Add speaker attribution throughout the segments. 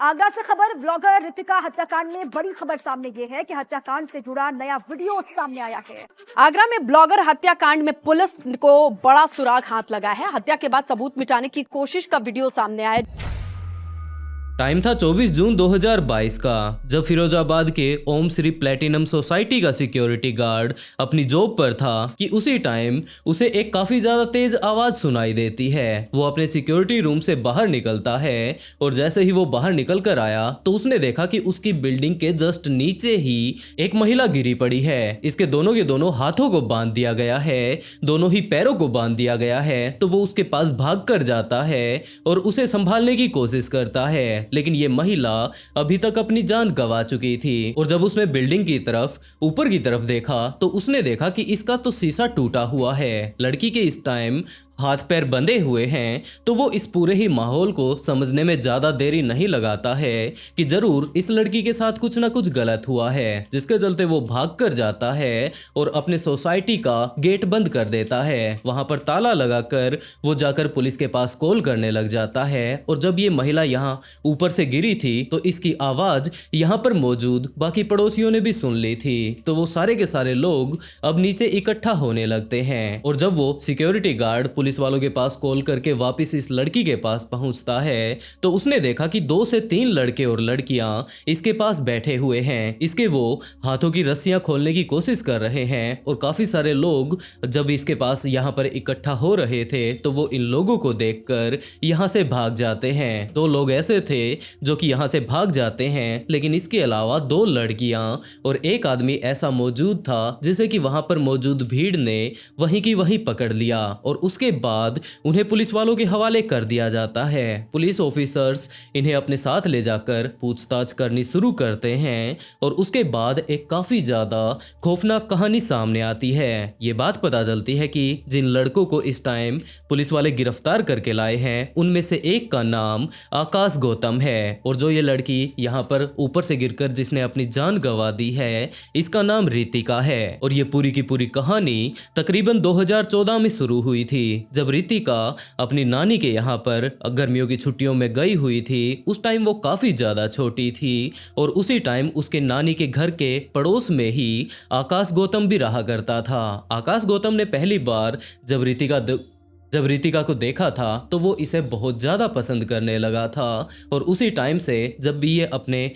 Speaker 1: आगरा से खबर। ब्लॉगर रितिका हत्याकांड में बड़ी खबर सामने ये है कि हत्याकांड से जुड़ा नया वीडियो सामने आया है। आगरा में ब्लॉगर हत्याकांड में पुलिस को बड़ा सुराग हाथ लगा है। हत्या के बाद सबूत मिटाने की कोशिश का वीडियो सामने आया।
Speaker 2: टाइम था 24 जून 2022 का, जब फिरोजाबाद के ओम श्री प्लेटिनम सोसाइटी का सिक्योरिटी गार्ड अपनी जॉब पर था कि उसी टाइम उसे एक काफी ज्यादा तेज आवाज सुनाई देती है। वो अपने सिक्योरिटी रूम से बाहर निकलता है और जैसे ही वो बाहर निकल कर आया तो उसने देखा कि उसकी बिल्डिंग के जस्ट नीचे ही एक महिला गिरी पड़ी है। इसके दोनों के दोनों हाथों को बांध दिया गया है, दोनों ही पैरों को बांध दिया गया है। तो वो उसके पास भाग कर जाता है और उसे संभालने की कोशिश करता है, लेकिन ये महिला अभी तक अपनी जान गंवा चुकी थी। और जब उसने बिल्डिंग की तरफ ऊपर की तरफ देखा तो उसने देखा कि इसका तो शीशा टूटा हुआ है। लड़की के इस टाइम हाथ पैर बंधे हुए हैं, तो वो इस पूरे ही माहौल को समझने में ज्यादा देरी नहीं लगाता है कि जरूर इस लड़की के साथ कुछ ना कुछ गलत हुआ है, जिसके चलते वो भाग कर जाता है और अपने सोसाइटी का गेट बंद कर देता है। वहां पर ताला लगाकर वो जाकर पुलिस के पास कॉल करने लग जाता है। और जब ये महिला यहाँ ऊपर से गिरी थी तो इसकी आवाज यहाँ पर मौजूद बाकी पड़ोसियों ने भी सुन ली थी। तो वो सारे के सारे लोग अब नीचे इकट्ठा होने लगते हैं। और जब वो सिक्योरिटी गार्ड पुलिस वालों के पास कॉल करके वापस इस लड़की के पास पहुंचता है तो उसने देखा कि 2 से 3 लड़के और लड़कियां इसके पास बैठे हुए हैं। इसके वो हाथों की रस्सियां खोलने की कोशिश कर रहे हैं और काफी सारे लोग जब इसके पास यहाँ पर इकट्ठा हो रहे थे तो वो इन लोगों को देखकर यहाँ से भाग जाते हैं। 2 लोग ऐसे थे जो कि यहाँ से भाग जाते हैं, लेकिन इसके अलावा 2 लड़कियां और एक आदमी ऐसा मौजूद था जिसे कि वहां पर मौजूद भीड़ ने वहीं की वहीं पकड़ लिया और उसके बाद उन्हें पुलिस वालों के हवाले कर दिया जाता है। पुलिस ऑफिसर्स इन्हें अपने साथ ले जाकर पूछताछ करनी शुरू करते हैं और उसके बाद एक काफी ज्यादा खौफनाक कहानी सामने आती है। ये बात पता चलती है कि जिन लड़कों को इस टाइम पुलिस वाले गिरफ्तार करके लाए हैं उनमें से एक का नाम आकाश गौतम है और जो ये लड़की यहाँ पर ऊपर से गिरकर जिसने अपनी जान गंवा दी है इसका नाम रितिका है। और ये पूरी की पूरी कहानी तकरीबन 2014 में शुरू हुई थी, जब रितिका अपनी नानी के यहाँ पर गर्मियों की छुट्टियों में गई हुई थी। उस टाइम वो काफी ज्यादा छोटी थी और उसी टाइम उसके नानी के घर के पड़ोस में ही आकाश गौतम भी रहा करता था। आकाश गौतम ने पहली बार जब रितिका को देखा था तो वो इसे बहुत ज्यादा पसंद करने लगा था और उसी टाइम से जब भी ये अपने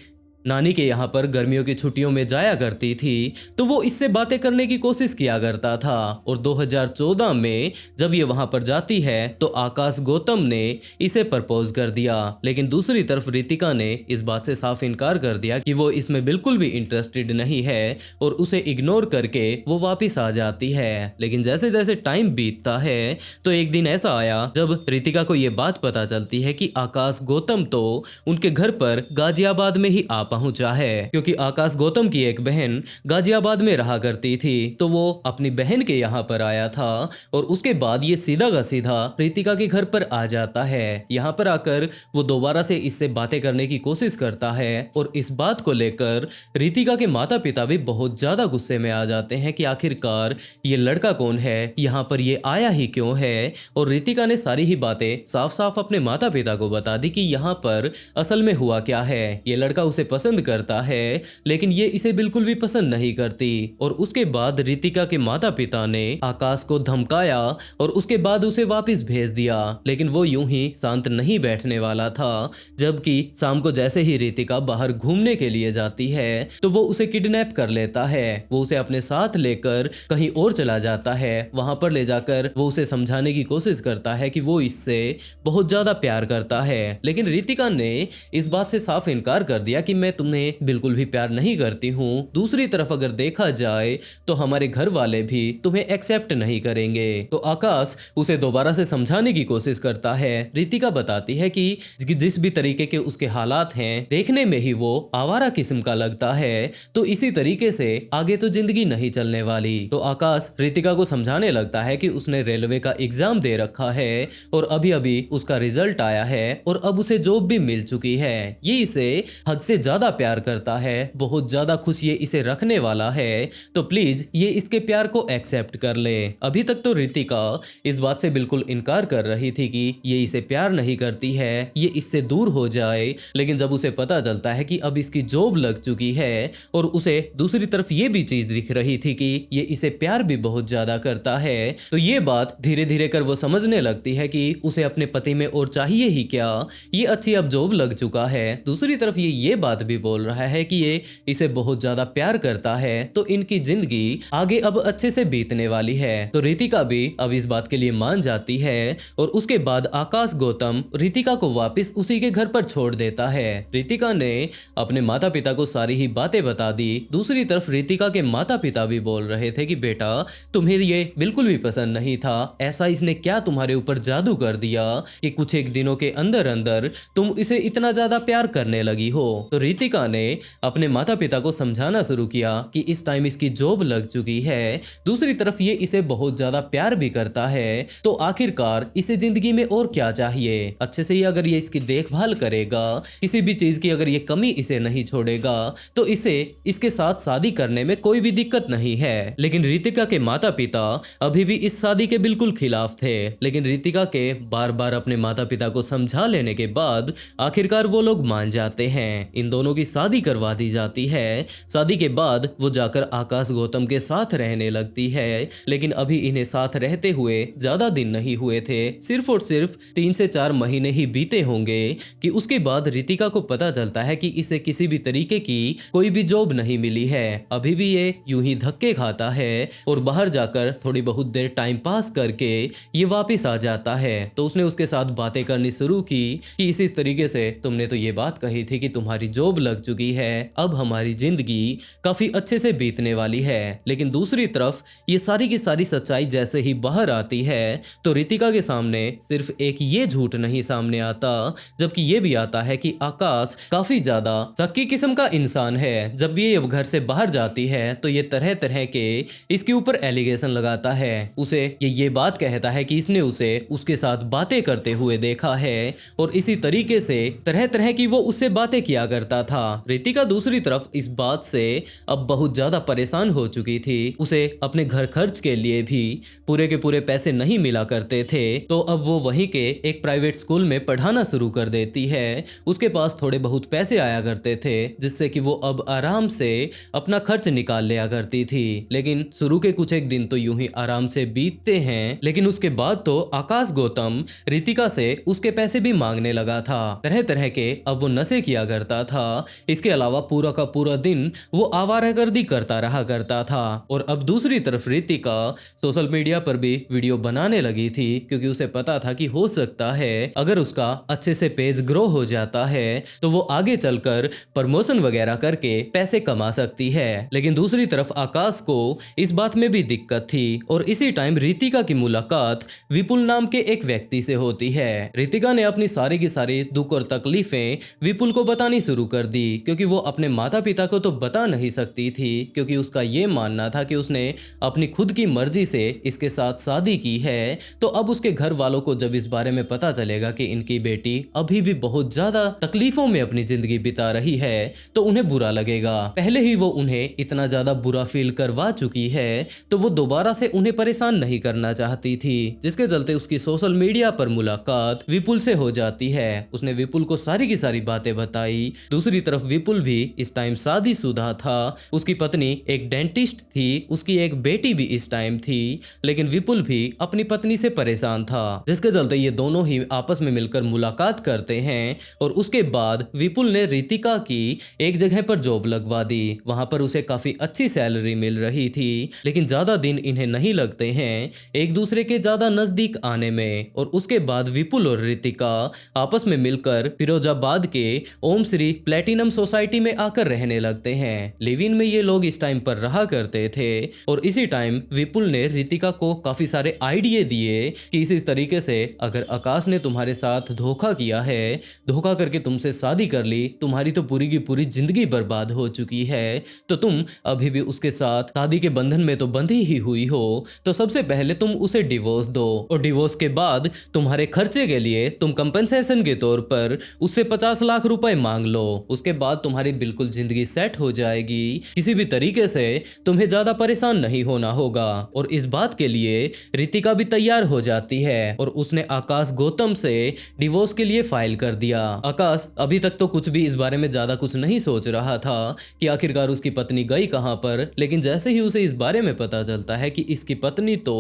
Speaker 2: नानी के यहाँ पर गर्मियों की छुट्टियों में जाया करती थी तो वो इससे बातें करने की कोशिश किया करता था। और 2014 में जब ये वहां पर जाती है तो आकाश गौतम ने इसे प्रपोज कर दिया, लेकिन दूसरी तरफ रितिका ने इस बात से साफ इनकार कर दिया कि वो इसमें बिल्कुल भी इंटरेस्टेड नहीं है और उसे इग्नोर करके वो वापिस आ जाती है। लेकिन जैसे जैसे टाइम बीतता है तो एक दिन ऐसा आया जब रितिका को ये बात पता चलती है कि आकाश गौतम तो उनके घर पर गाजियाबाद में ही आ पहुंचा है, क्योंकि आकाश गौतम की एक बहन गाजियाबाद में रहा करती थी। तो वो अपनी बहन के यहाँ पर आया था और उसके बाद ये सीधा का सीधा रितिका के घर पर आ जाता है। यहाँ पर आकर वो दोबारा से इससे बातें करने की कोशिश करता है और इस बात को लेकर रितिका के माता पिता भी बहुत ज्यादा गुस्से में आ जाते हैं कि आखिरकार ये लड़का कौन है, यहाँ पर ये आया ही क्यों है। और रितिका ने सारी ही बातें साफ साफ अपने माता पिता को बता दी कि यहाँ पर असल में हुआ क्या है। ये लड़का उसे पसंद करता है लेकिन ये इसे बिल्कुल भी पसंद नहीं करती। और उसके बाद रितिका के माता पिता ने आकाश को धमकाया और उसके बाद उसे वापस भेज दिया, लेकिन वो यूं ही शांत नहीं बैठने वाला था। जबकि शाम को जैसे ही रितिका बाहर घूमने के लिए जाती है तो वो उसे किडनैप कर लेता है। वो उसे अपने साथ लेकर कहीं और चला जाता है। वहां पर ले जाकर वो उसे समझाने की कोशिश करता है कि वो इससे बहुत ज्यादा प्यार करता है, लेकिन रितिका ने इस बात से साफ इनकार कर दिया कि मैं तुम्हें बिल्कुल भी प्यार नहीं करती हूँ। दूसरी तरफ अगर देखा जाए तो हमारे घर वाले भी तुम्हें एक्सेप्ट नहीं करेंगे। तो आकाश उसे दोबारा से समझाने की कोशिश करता है। रितिका बताती है कि जिस भी तरीके के उसके हालात हैं देखने में ही वो आवारा किस्म का लगता है, तो इसी तरीके से आगे तो जिंदगी नहीं चलने वाली। तो आकाश रितिका को समझाने लगता है कि उसने रेलवे का एग्जाम दे रखा है और अभी अभी उसका रिजल्ट आया है और अब उसे जॉब भी मिल चुकी है। ये इसे हद से ज्यादा ज्यादा प्यार करता है, बहुत ज्यादा खुश ये इसे रखने वाला है, तो प्लीज ये इसके प्यार को एक्सेप्ट कर ले। अभी तक तो रितिका इस बात से बिल्कुल इनकार कर रही थी कि ये इसे प्यार नहीं करती है, ये इससे दूर हो जाए, लेकिन जब उसे पता चलता है कि अब इसकी जॉब लग चुकी है और उसे दूसरी तरफ ये भी चीज दिख रही थी कि ये इसे प्यार भी बहुत ज्यादा करता है, तो ये बात धीरे धीरे कर वो समझने लगती है कि उसे अपने पति में और चाहिए ही क्या, ये अच्छी अब जॉब लग चुका है। दूसरी तरफ ये बात भी बोल रहा है कि ये इसे बहुत ज्यादा प्यार करता है, तो इनकी जिंदगी आगे अब अच्छे से बीतने वाली है। तो रितिका भी अब इस बात के लिए मान जाती है और उसके बाद आकाश गौतम रितिका को वापस उसी के घर पर छोड़ देता है। रितिका ने अपने माता पिता को सारी ही बातें बता दी। दूसरी तरफ रितिका के माता पिता भी बोल रहे थे कि बेटा तुम्हें ये बिल्कुल भी पसंद नहीं था, ऐसा इसने क्या तुम्हारे ऊपर जादू कर दिया कि कुछ एक दिनों के अंदर अंदर तुम इसे इतना ज्यादा प्यार करने लगी हो। तो रितिका ने अपने माता पिता को समझाना शुरू किया कि इस टाइम इसकी जॉब लग चुकी है, दूसरी तरफ ये इसे बहुत ज्यादा प्यार भी करता है, तो आखिरकार इसे जिंदगी में और क्या चाहिए। अच्छे से ही अगर ये इसकी देखभाल करेगा, किसी भी चीज की अगर ये कमी इसे नहीं छोड़ेगा, तो इसे इसके साथ शादी करने में कोई भी दिक्कत नहीं है। लेकिन रितिका के माता पिता अभी भी इस शादी के बिल्कुल खिलाफ थे, लेकिन रितिका के बार बार अपने माता पिता को समझा लेने के बाद आखिरकार वो लोग मान जाते हैं। इन दोनों की शादी करवा दी जाती है। शादी के बाद वो जाकर आकाश गौतम के साथ रहने लगती है, लेकिन अभी इन्हें साथ रहते हुए ज्यादा दिन नहीं हुए थे, सिर्फ और सिर्फ 3 से 4 महीने ही बीते होंगे कि उसके बाद रितिका को पता चलता है कि इसे किसी भी तरीके की कोई भी जॉब नहीं मिली है। अभी भी ये यूं ही धक्के खाता है और बाहर जाकर थोड़ी बहुत देर टाइम पास करके ये वापस आ जाता है। तो उसने उसके साथ बातें करनी शुरू की कि इसी तरीके से तुमने तो ये बात कही थी कि तुम्हारी जॉब लग चुकी है, अब हमारी जिंदगी काफी अच्छे से बीतने वाली है। लेकिन दूसरी तरफ ये सारी की सारी सच्चाई जैसे ही बाहर आती है तो रितिका के सामने सिर्फ एक ये झूठ नहीं सामने आता, जबकि ये भी आता है कि आकाश काफी ज्यादा शक्की किस्म का इंसान है। जब भी ये घर से बाहर जाती है तो ये तरह तरह के इसके ऊपर एलिगेशन लगाता है। उसे ये बात कहता है कि इसने उसे उसके साथ बातें करते हुए देखा है और इसी तरीके से तरह तरह की वो उससे बातें किया करता था। रितिका दूसरी तरफ इस बात से अब बहुत ज्यादा परेशान हो चुकी थी। उसे अपने घर खर्च के लिए भी पूरे के पूरे पैसे नहीं मिला करते थे, तो अब वो वहीं के एक प्राइवेट स्कूल में पढ़ाना शुरू कर देती है। उसके पास थोड़े बहुत पैसे आया करते थे जिससे कि वो अब आराम से अपना खर्च निकाल लिया करती थी। लेकिन शुरू के कुछ एक दिन तो यूं ही आराम से बीतते हैं, लेकिन उसके बाद तो आकाश गौतम रितिका से उसके पैसे भी मांगने लगा था। तरह तरह के अब वो नशे किया करता था। इसके अलावा पूरा का पूरा दिन वो आवारागर्दी करता रहा करता था। और अब दूसरी तरफ रितिका सोशल मीडिया पर भी वीडियो बनाने लगी थी, क्योंकि उसे पता था कि हो सकता है अगर उसका अच्छे से पेज ग्रो हो जाता है तो वो आगे चलकर प्रमोशन वगैरह करके पैसे कमा सकती है। लेकिन दूसरी तरफ आकाश को इस बात में भी दिक्कत थी और इसी टाइम रितिका की मुलाकात विपुल नाम के एक व्यक्ति से होती है। रितिका ने अपनी सारी की सारी दुख और तकलीफें विपुल को बतानी शुरू कर दी, क्योंकि वो अपने माता पिता को तो बता नहीं सकती थी, क्योंकि उसका ये मानना था कि उसने अपनी खुद की मर्जी से इसके साथ शादी की है। तो अब उसके घर वालों को जब इस बारे में पता चलेगा कि इनकी बेटी अभी भी बहुत ज्यादा तकलीफों में अपनी जिंदगी बिता रही है तो उन्हें बुरा लगेगा। पहले ही वो उन्हें इतना ज्यादा बुरा फील करवा चुकी है, तो वो दोबारा से उन्हें परेशान नहीं करना चाहती थी, जिसके चलते उसकी सोशल मीडिया पर मुलाकात विपुल से हो जाती है। उसने विपुल को सारी की सारी बातें बताई। दूसरी तरफ विपुल भी इस टाइम शादीशुदा था, उसकी पत्नी एक डेंटिस्ट थी, उसकी एक बेटी भी इस टाइम थी, लेकिन विपुल भी अपनी पत्नी से परेशान था, जिसके चलते ये दोनों ही आपस में मिलकर मुलाकात करते हैं। और उसके बाद विपुल ने रितिका की एक जगह पर जॉब लगवा दी। वहां पर उसे काफी अच्छी सैलरी मिल रही थी, लेकिन ज्यादा दिन इन्हें नहीं लगते हैं एक दूसरे के ज्यादा नजदीक आने में। और उसके बाद विपुल और रितिका आपस में मिलकर फिरोजाबाद के ओम श्री प्लेटिनम सोसाइटी में आकर रहने लगते हैं। लिव इन में ये लोग इस टाइम पर रहा करते थे और इसी टाइम विपुल ने रितिका को काफी सारे आइडिया दिए कि इस तरीके से अगर आकाश ने तुम्हारे साथ धोखा किया है, धोखा करके तुमसे शादी कर ली, तुम्हारी तो पूरी की पूरी जिंदगी बर्बाद हो चुकी है, तो तुम अभी भी उसके साथ शादी के बंधन में तो बंधी ही हुई हो, तो सबसे पहले तुम उसे डिवोर्स दो और डिवोर्स के बाद तुम्हारे खर्चे के लिए तुम कंपनसेशन के तौर पर उससे 50 लाख रुपए मांग लो। उसके बाद तुम्हारी बिल्कुल जिंदगी सेट हो जाएगी, किसी भी तरीके से तुम्हें ज्यादा परेशान नहीं होना होगा। और इस बात के लिए रितिका भी तैयार हो जाती है और उसने आकाश गौतम से डिवोर्स के लिए फाइल कर दिया। आकाश अभी तक तो कुछ भी इस बारे में ज्यादा कुछ नहीं सोच रहा था कि आखिरकार उसकी पत्नी गई कहां पर, लेकिन जैसे ही उसे इस बारे में पता चलता है कि इसकी पत्नी तो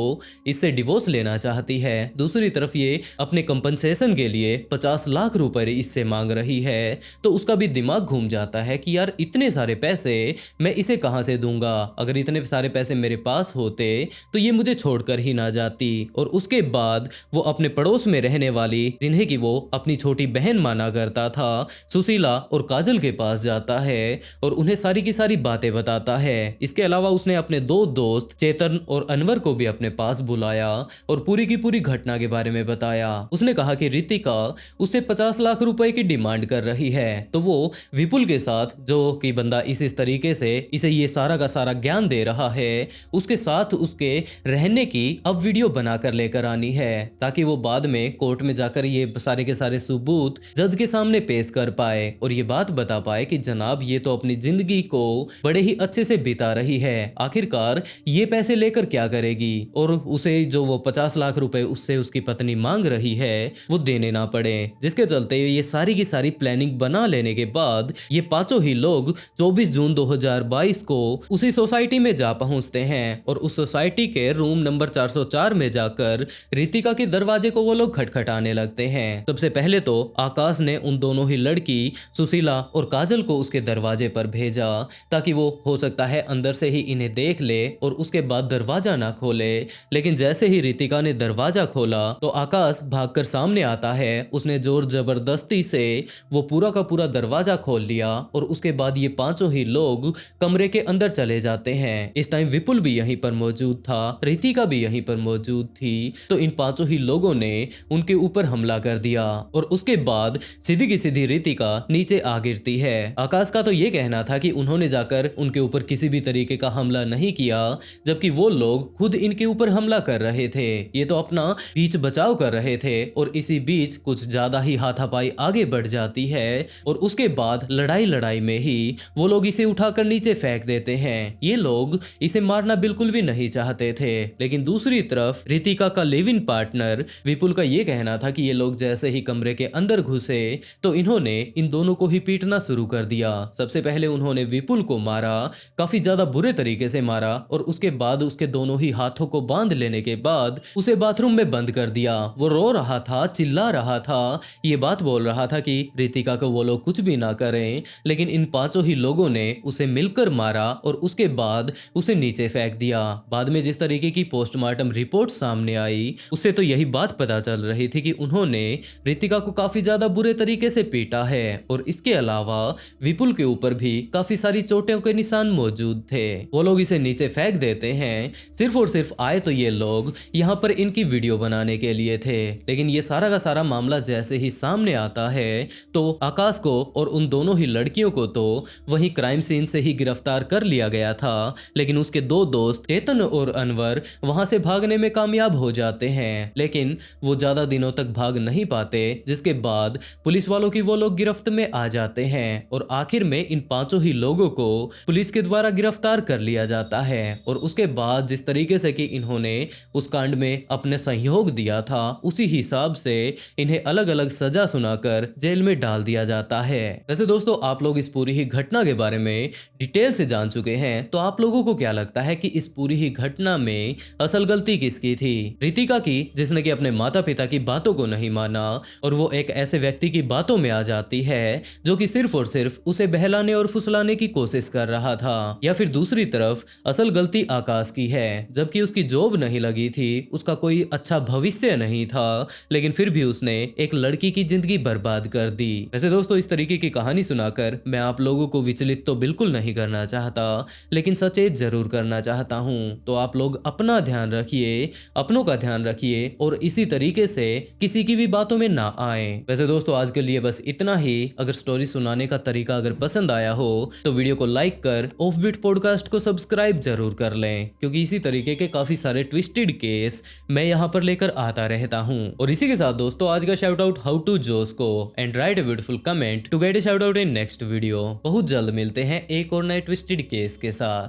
Speaker 2: इससे डिवोर्स लेना चाहती है, दूसरी तरफ ये अपने कंपनसेशन के लिए 50 लाख रुपए इससे मांग रही है, तो उसका भी दिमाग घूम जाता है कि यार इतने सारे पैसे मैं इसे कहां से दूंगा, अगर इतने सारे पैसे मेरे पास होते तो ये मुझे छोड़कर ही ना जाती। और उसके बाद वो अपने पड़ोस में रहने वाली, जिन्हें कि वो अपनी छोटी बहन माना करता था, सुशीला और काजल के पास जाता है और उन्हें सारी की सारी बातें बताता है। इसके अलावा उसने अपने दो दोस्त चेतन और अनवर को भी अपने पास बुलाया और पूरी की पूरी घटना के बारे में बताया। उसने कहा कि रितिका उससे 50 लाख रुपए की डिमांड कर रही है, तो वो विपुल के साथ, जो कि बंदा इस तरीके से इसे ये सारा का सारा ज्ञान दे रहा है, उसके साथ उसके रहने की अब वीडियो बनाकर लेकर आनी है, ताकि वो बाद में कोर्ट में जाकर ये सारे के सारे सबूत जज के सामने पेश कर पाए और ये बात बता पाए कि जनाब ये तो अपनी जिंदगी को बड़े ही अच्छे से बिता रही है, आखिरकार ये पैसे लेकर क्या करेगी और उसे जो वो 50 लाख रुपए उससे उसकी पत्नी मांग रही है वो देने ना पड़े। जिसके चलते ये सारी की सारी प्लानिंग बना लेने के बाद ये पांचों ही लोग 24 जून 2022 को उसी सोसाइटी में जा पहुंचते हैं और उस सोसाइटी के रूम नंबर 404 में जाकर रितिका के दरवाजे को वो लोग खटखटाने लगते हैं। सबसे पहले तो आकाश ने उन दोनों ही लड़की सुशीला और काजल को उसके दरवाजे पर भेजा, ताकि वो हो सकता है अंदर से ही इन्हें देख ले और उसके बाद दरवाजा ना खोले। लेकिन जैसे ही रितिका ने दरवाजा खोला तो आकाश भागकर सामने आता है। उसने जोर जबरदस्ती से वो पूरा का पूरा दरवाजा खोल लिया और उसके बाद ये पांचों ही लोग कमरे के अंदर चले जाते हैं। इस टाइम विपुल भी यहीं पर मौजूद था, रितिका भी यहीं पर मौजूद थी, तो इन पांचों ही लोगों ने उनके ऊपर हमला कर दिया और उसके बाद सीधी की सीधी रितिका नीचे आ गिरती है। आकाश का तो ये कहना था कि उन्होंने जाकर उनके ऊपर किसी भी तरीके का हमला नहीं किया, जबकि वो लोग खुद इनके ऊपर हमला कर रहे थे। ये तो अपना बीच बचाव कर रहे थे और इसी बीच कुछ ज्यादा ही हाथापाई आगे बढ़ जाती है और उसके बाद लड़ाई में ही वो लोग इसे उठाकर नीचे फेंक देते हैं। ये लोग इसे मारना बिल्कुल भी नहीं चाहते थे, लेकिन दूसरी तरफ रितिका का लिव इन पार्टनर विपुल का ये कहना था कि ये लोग जैसे ही कमरे के अंदर घुसे तो इन्होंने इन दोनों को ही पीटना शुरू कर दिया। सबसे पहले उन्होंने विपुल को मारा, काफी ज्यादा बुरे तरीके से मारा और उसके बाद उसके दोनों ही हाथों को बांध लेने के बाद उसे बाथरूम में बंद कर दिया। वो रो रहा था, चिल्ला रहा था, ये बात बोल रहा था कि रितिका को वो लोग कुछ भी ना करें, लेकिन इन पांचों ही लोगों ने उसे मिलकर मारा और उसके बाद उसे नीचे फेंक दिया। बाद में जिस तरीके की पोस्टमार्टम रिपोर्ट सामने आई उससे तो यही बात पता चल रही थी कि उन्होंने रितिका को काफी ज्यादा बुरे तरीके से पीटा है और इसके अलावा विपुल के ऊपर भी काफी सारी चोटों के निशान मौजूद थे। वो लोग इसे नीचे फेंक देते हैं। सिर्फ और सिर्फ आए तो ये लोग यहाँ पर इनकी वीडियो बनाने के लिए थे, लेकिन ये सारा का सारा मामला जैसे ही सामने आता है तो आकाश को और उन दोनों ही लड़कियों को तो वहीं क्राइम सीन से ही गिरफ्तार कर लिया गया था, लेकिन उसके दो दोस्त चेतन और अनवर वहां से भागने में कामयाब हो जाते हैं, लेकिन वो ज्यादा दिनों तक भाग नहीं पाते, जिसके बाद पुलिस वालों की वो लोग गिरफ्त में आ जाते हैं और आखिर में इन पांचों ही लोगों को पुलिस के द्वारा गिरफ्तार कर लिया जाता है। और उसके बाद जिस तरीके से कि इन्होंने उस कांड में अपने सहयोग दिया था उसी हिसाब से इन्हें अलग अलग सजा सुनाकर जेल में डाल दिया जाता है। वैसे दोस्तों आप लोग इस पूरी ही घटना के बारे में डिटेल से जान चुके हैं, तो आप लोगों को क्या लगता है कि इस पूरी ही घटना में असल गलती किसकी थी? रितिका की, जिसने कि अपने माता पिता की बातों को नहीं माना और वो एक ऐसे व्यक्ति की बातों में आ जाती है जो कि सिर्फ और सिर्फ उसे बहलाने और फुसलाने की कोशिश कर रहा था, या फिर दूसरी तरफ असल गलती आकाश की है, जबकि उसकी जॉब नहीं लगी थी, उसका कोई अच्छा भविष्य नहीं था, लेकिन फिर भी उसने एक लड़की की जिंदगी बर्बाद कर दी। वैसे दोस्तों इस तरीके की कहानी सुनाकर मैं आप लोगों को विचलित तो बिल्कुल नहीं करना चाहता, लेकिन सचेत जरूर करना चाहता हूँ। तो आप लोग अपना ध्यान रखिए, अपनों का ध्यान रखिए और इसी तरीके से किसी की भी बातों में ना आए। वैसे दोस्तों आज के लिए बस इतना ही। अगर स्टोरी सुनाने का तरीका अगर पसंद आया हो तो वीडियो को लाइक कर ऑफबीट पॉडकास्ट को सब्सक्राइब जरूर कर लें, क्योंकि इसी तरीके के काफी सारे ट्विस्टेड केस मैं यहाँ पर लेकर आता रहता हूँ। और इसी के साथ दोस्तों आज का शाउट आउट हाउ टू जोस को and write a beautiful comment to get get shout out in next video. बहुत जल्द मिलते हैं एक और नए ट्विस्टेड केस के साथ।